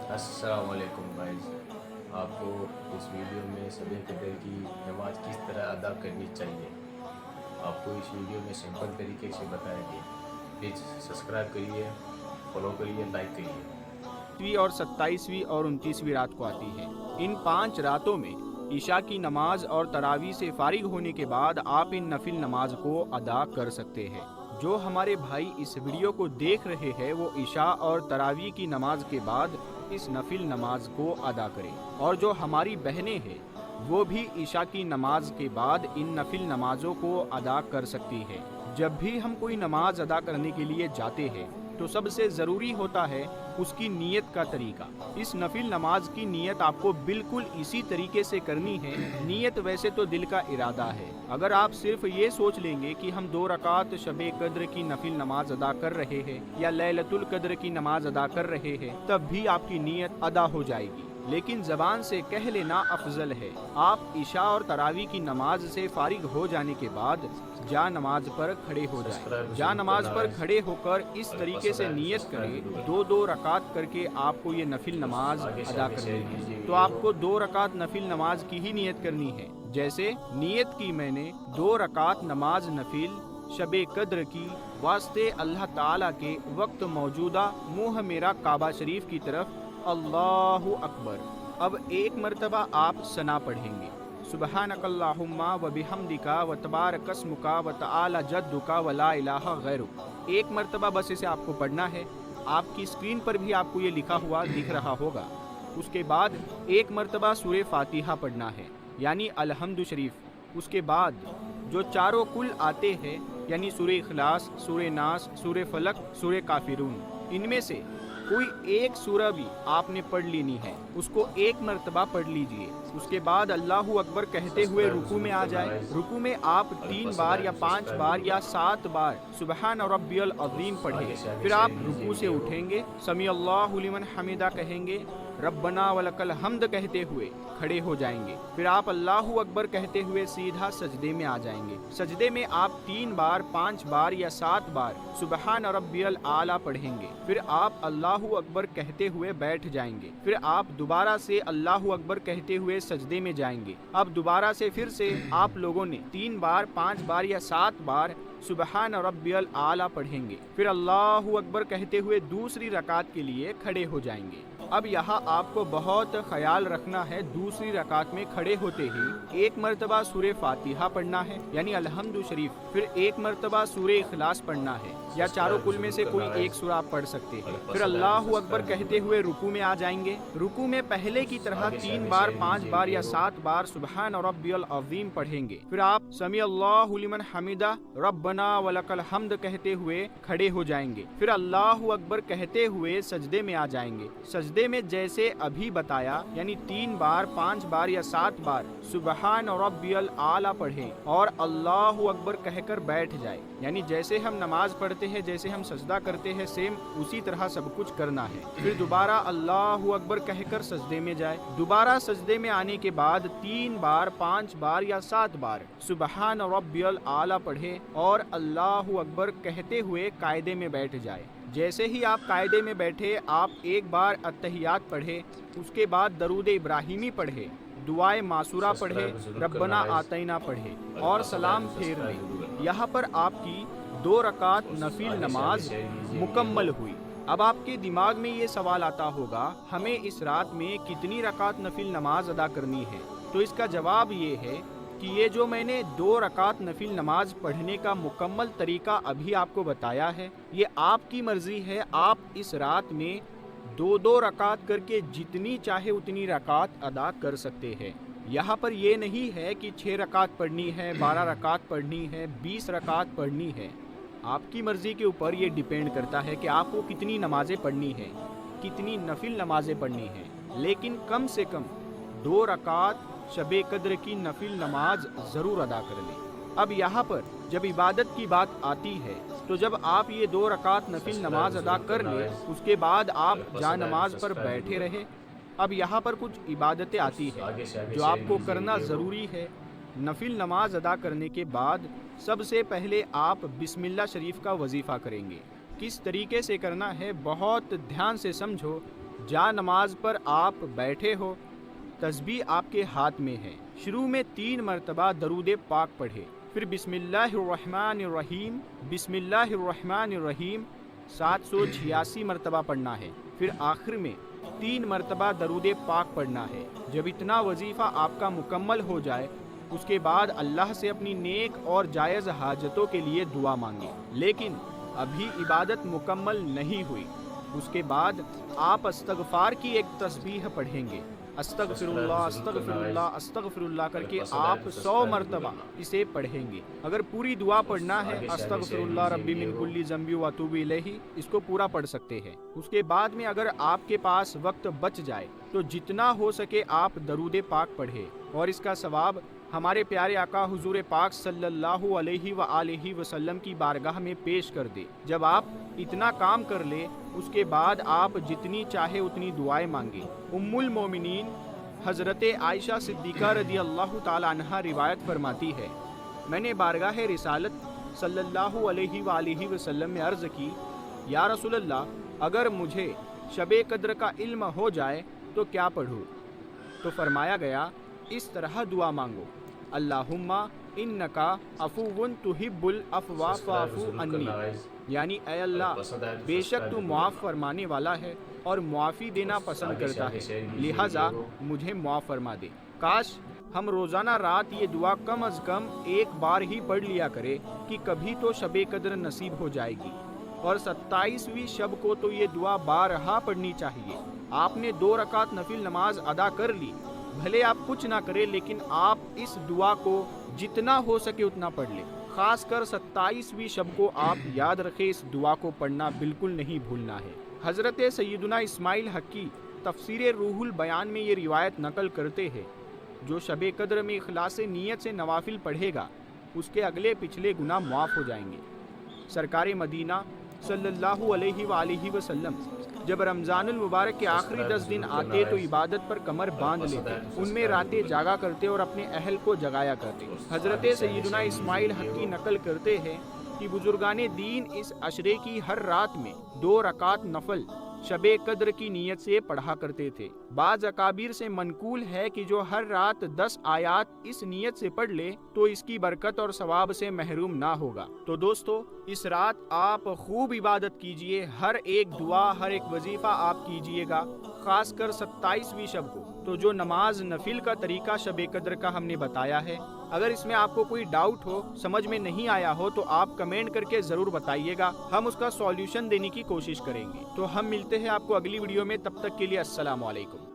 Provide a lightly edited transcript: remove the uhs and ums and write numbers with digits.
السلام علیکم گائز، آپ کو اس ویڈیو میں شب قدر کی نماز کس طرح ادا کرنی چاہیے آپ کو اس ویڈیو میں سمپل طریقے سے بتائیں گے۔ پلیز سبسکرائب کریے، فالو کریے، لائک کریے۔ اور 27ویں اور 29ویں رات کو آتی ہے۔ ان 5 راتوں میں عشاء کی نماز اور تراویح سے فارغ ہونے کے بعد آپ ان نفل نماز کو ادا کر سکتے ہیں۔ جو ہمارے بھائی اس ویڈیو کو دیکھ رہے ہیں وہ عشاء اور تراویح کی نماز کے بعد اس نفل نماز کو ادا کریں، اور جو ہماری بہنیں ہیں وہ بھی عشاء کی نماز کے بعد ان نفل نمازوں کو ادا کر سکتی ہے۔ جب بھی ہم کوئی نماز ادا کرنے کے لیے جاتے ہیں تو سب سے ضروری ہوتا ہے اس کی نیت کا طریقہ۔ اس نفل نماز کی نیت آپ کو بالکل اسی طریقے سے کرنی ہے۔ نیت ویسے تو دل کا ارادہ ہے۔ اگر آپ صرف یہ سوچ لیں گے کہ ہم 2 رکعت شب قدر کی نفل نماز ادا کر رہے ہیں یا لیلۃ القدر کی نماز ادا کر رہے ہیں، تب بھی آپ کی نیت ادا ہو جائے گی، لیکن زبان سے کہہ لینا افضل ہے۔ آپ عشاء اور تراویح کی نماز سے فارغ ہو جانے کے بعد جا نماز پر کھڑے ہو جائیں۔ جا نماز پر کھڑے ہو کر اس طریقے سے نیت کریں، 2 رکعت کر کے آپ کو یہ نفل نماز ادا کرنی ہے۔ تو آپ کو 2 رکعت نفل نماز کی ہی نیت کرنی ہے۔ جیسے نیت کی میں نے 2 رکعت نماز نفل شب قدر کی واسطے اللہ تعالیٰ کے وقت موجودہ منہ میرا کعبہ شریف کی طرف، اللہ اکبر۔ اب ایک مرتبہ آپ ثنا پڑھیں گے، سبحانک اللہم و بحمدک و تبارک اسمک و تعالی جدک و لا الہ غیرک۔ ایک مرتبہ بس اسے آپ کو پڑھنا ہے۔ آپ کی اسکرین پر بھی آپ کو یہ لکھا ہوا دکھ رہا ہوگا۔ اس کے بعد ایک مرتبہ سورہ فاتحہ پڑھنا ہے، یعنی الحمد شریف۔ اس کے بعد جو چاروں کل آتے ہیں، یعنی سورہ اخلاص، سورہ ناس، سورہ فلق، سورہ کافرون، ان میں سے کوئی ایک سورہ بھی آپ نے پڑھ لینی ہے، اس کو ایک مرتبہ پڑھ لیجئے۔ اس کے بعد اللہ اکبر کہتے ہوئے رکوع میں آ جائے۔ رکوع میں آپ 3 بار یا 5 بار یا 7 بار سبحان ربی العظیم پڑھیں۔ پھر آپ رکوع سے اٹھیں گے، سمیع اللہ لمن حمدہ کہیں گے، ربنا ولک الحمد کہتے ہوئے کھڑے ہو جائیں گے۔ پھر آپ اللہ اکبر کہتے ہوئے سیدھا سجدے میں آ جائیں گے۔ سجدے میں آپ 3 بار، 5 بار یا 7 بار سبحان ربی الاعلیٰ پڑھیں گے۔ پھر آپ اللہ اکبر کہتے ہوئے بیٹھ جائیں گے۔ پھر آپ دوبارہ سے اللہ اکبر کہتے ہوئے سجدے میں جائیں گے۔ اب دوبارہ سے پھر سے آپ لوگوں نے 3 بار، 5 بار یا 7 بار سبحان ربی الاعلیٰ پڑھیں گے۔ پھر اللہ اکبر کہتے ہوئے دوسری رکعت کے لیے کھڑے ہو جائیں گے۔ اب یہاں آپ کو بہت خیال رکھنا ہے، دوسری رکعت میں کھڑے ہوتے ہی ایک مرتبہ سورہ فاتحہ پڑھنا ہے، یعنی الحمد شریف، پھر ایک مرتبہ سورہ اخلاص پڑھنا ہے، یا چاروں کل میں سے کوئی ایک سورہ آپ پڑھ سکتے ہیں۔ پھر اللہ اکبر کہتے ہوئے رکوع میں آ جائیں گے۔ رکوع میں پہلے کی طرح 3 بار، 5 بار یا 7 بار سبحان ربی العظیم پڑھیں گے۔ پھر آپ سمیع اللہ لمن حمدہ ربنا ولک الحمد کہتے ہوئے کھڑے ہو جائیں گے۔ پھر اللہ اکبر کہتے ہوئے سجدے میں آ جائیں گے۔ سجدے میں جیسے ابھی بتایا، یعنی 3 بار، 5 بار یا 7 بار سبحان ربی الاعلیٰ پڑھیں اور اللہ اکبر کہہ کر بیٹھ جائے، یعنی جیسے ہم نماز پڑھتے ہیں، جیسے ہم سجدہ کرتے ہیں، سیم اسی طرح سب کچھ کرنا ہے۔ پھر دوبارہ اللہ اکبر کہہ کر سجدے میں جائے۔ دوبارہ سجدے میں آنے کے بعد 3 بار، 5 بار یا 7 بار سبحان ربی الاعلیٰ پڑھے اور اللہ اکبر کہتے ہوئے قاعدے میں بیٹھ جائے۔ جیسے ہی آپ قاعدے میں بیٹھے، آپ ایک بار التحیات پڑھے، اس کے بعد درود ابراہیمی پڑھے، دعائے معصورہ پڑھے، ربنا آتینا پڑھے اور سلام پھیر لیں۔ یہاں پر آپ کی 2 رکعت نفل نماز مکمل ہوئی۔ اب آپ کے دماغ میں یہ سوال آتا ہوگا، ہمیں اس رات میں کتنی رکعت نفل نماز ادا کرنی ہے؟ تو اس کا جواب یہ ہے کہ یہ جو میں نے 2 رکعت نفل نماز پڑھنے کا مکمل طریقہ ابھی آپ کو بتایا ہے، یہ آپ کی مرضی ہے۔ آپ اس رات میں 2 رکعت کر کے جتنی چاہے اتنی رکعت ادا کر سکتے ہیں۔ یہاں پر یہ نہیں ہے کہ 6 رکعت پڑھنی ہے، 12 رکعت پڑھنی ہے، 20 رکعت پڑھنی ہے۔ آپ کی مرضی کے اوپر یہ ڈیپینڈ کرتا ہے کہ آپ کو کتنی نمازیں پڑھنی ہیں، کتنی نفل نمازیں پڑھنی ہیں، لیکن کم سے کم 2 رکعت شب قدر کی نفل نماز ضرور ادا کر لیں۔ اب یہاں پر جب عبادت کی بات آتی ہے تو جب آپ یہ 2 رکعت نفل نماز ادا کر لیں، اس کے بعد آپ جا نماز پر بیٹھے رہے۔ اب یہاں پر کچھ عبادتیں آتی ہیں جو آپ کو کرنا ضروری ہے۔ نفل نماز ادا کرنے کے بعد سب سے پہلے آپ بسم اللہ شریف کا وظیفہ کریں گے۔ کس طریقے سے کرنا ہے بہت دھیان سے سمجھو۔ جا نماز پر آپ بیٹھے ہو، تسبیح آپ کے ہاتھ میں ہے، شروع میں 3 مرتبہ درود پاک پڑھے، پھر بسم اللہ الرحمن الرحیم، بسم اللہ الرحمن الرحیم 786 مرتبہ پڑھنا ہے، پھر آخر میں 3 مرتبہ درود پاک پڑھنا ہے۔ جب اتنا وظیفہ آپ کا مکمل ہو جائے اس کے بعد اللہ سے اپنی نیک اور جائز حاجتوں کے لیے دعا مانگے۔ لیکن ابھی عبادت مکمل نہیں ہوئی، اس کے بعد آپ استغفار کی ایک تسبیح پڑھیں گے، استغفر اللہ استغفر اللہ استغفر اللہ کر کے آپ 100 مرتبہ اسے پڑھیں گے۔ اگر پوری دعا پڑھنا ہے استغفر اللہ ربی من کل ذنب و اتوب الیہ، اس کو پورا پڑھ سکتے ہیں۔ اس کے بعد میں اگر آپ کے پاس وقت بچ جائے تو جتنا ہو سکے آپ درود پاک پڑھیں، اور اس کا ثواب ہمارے پیارے آقا حضور پاک صلی اللہ علیہ وآلہ وسلم کی بارگاہ میں پیش کر دے۔ جب آپ اتنا کام کر لے اس کے بعد آپ جتنی چاہے اتنی دعائیں مانگے۔ ام المومنین حضرت عائشہ صدیقہ رضی اللہ تعالی عنہا روایت فرماتی ہے، میں نے بارگاہ رسالت صلی اللہ علیہ وآلہ وسلم میں عرض کی، یا رسول اللہ اگر مجھے شب قدر کا علم ہو جائے تو کیا پڑھوں؟ تو فرمایا گیا اس طرح دعا مانگو، اللہم انکا عفو تحب العفو فاعف عنی، یعنی اے اللہ بے شک تو معاف فرمانے والا ہے اور معافی دینا پسند کرتا ہے، لہٰذا مجھے معاف فرما دے۔ کاش ہم روزانہ رات یہ دعا کم از کم ایک بار ہی پڑھ لیا کرے کہ کبھی تو شب قدر نصیب ہو جائے گی، اور 27ویں شب کو تو یہ دعا بارہا پڑھنی چاہیے۔ آپ نے 2 رکعت نفل نماز ادا کر لی، بھلے آپ کچھ نہ کریں لیکن آپ اس دعا کو جتنا ہو سکے اتنا پڑھ لیں، خاص کر 27ویں شب کو آپ یاد رکھیں، اس دعا کو پڑھنا بالکل نہیں بھولنا ہے۔ حضرت سیدنا اسماعیل حقی تفسیر روح البیان میں یہ روایت نقل کرتے ہیں، جو شب قدر میں اخلاص نیت سے نوافل پڑھے گا اس کے اگلے پچھلے گناہ معاف ہو جائیں گے۔ سرکار مدینہ صلی اللہ علیہ وآلہ وسلم جب رمضان المبارک کے آخری 10 دن آتے تو عبادت پر کمر باندھ لیتے، ان میں راتیں جاگا کرتے اور اپنے اہل کو جگایا کرتے۔ حضرت سیدنا اسماعیل حقی نقل کرتے ہیں کہ بزرگان دین اس عشرے کی ہر رات میں 2 رکعت نفل شب قدر کی نیت سے پڑھا کرتے تھے۔ بعض اکابر سے منقول ہے کہ جو ہر رات 10 آیات اس نیت سے پڑھ لے تو اس کی برکت اور ثواب سے محروم نہ ہوگا۔ تو دوستو اس رات آپ خوب عبادت کیجئے، ہر ایک دعا ہر ایک وظیفہ آپ کیجئے گا، خاص کر 27ویں شب کو۔ تو جو نماز نفل کا طریقہ شب قدر کا ہم نے بتایا ہے، اگر اس میں آپ کو کوئی ڈاؤٹ ہو، سمجھ میں نہیں آیا ہو تو آپ کمنٹ کر کے ضرور بتائیے گا، ہم اس کا سولوشن دینے کی کوشش کریں گے۔ تو ہم ملتے ہیں آپ کو اگلی ویڈیو میں، تب تک کے لیے السلام علیکم۔